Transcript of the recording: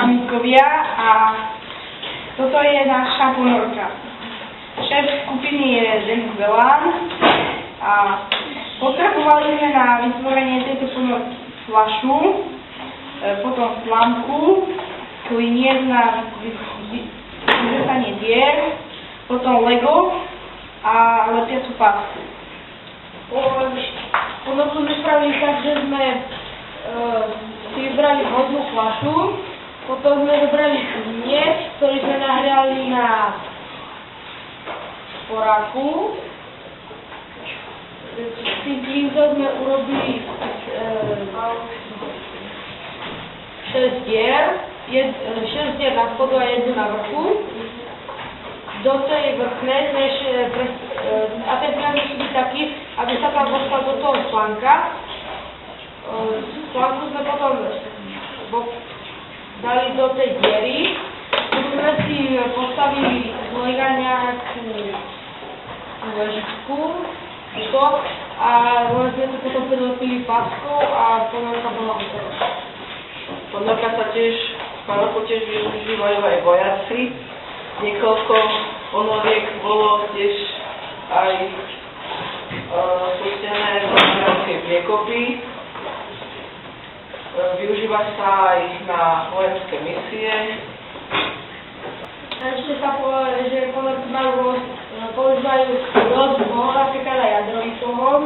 pamätníkovia a toto je naša ponorka. Šéf skupiny je Denis Belán a potrebovali sme na vytvorenie tejto ponorky fľašu, potom slamku, kliniec na vyvrtanie dier, potom Lego a lepiacu pásku. Ponorku sme spravili tak, že sme si vybrali vodnú fľašu, potom sme zobrali kliniec, ktorý sme nahriali na sporáku. S tým klincom sme urobili 6 dier, 6 dier na spodu a 1 na vrchu. Do tej vrchnej sme a ten plán musí byť taký, aby sa tam dostal do toho článka. Článku sme potom dali do tej diery. Potom sme si postavili z lega nejakú ležičku a sme to potom prilepili páskou a ponorka bola hotová. Ponorka sa ponorku tiež využívajú aj vojaci. Niekoľko ponoriek bolo tiež aj pustené do vojenskej priekopy. Využíva sa aj na vojenské misie. A ešte sa povedal, že ponorky používajú rôzny pohon, napríklad aj jadrový pohon.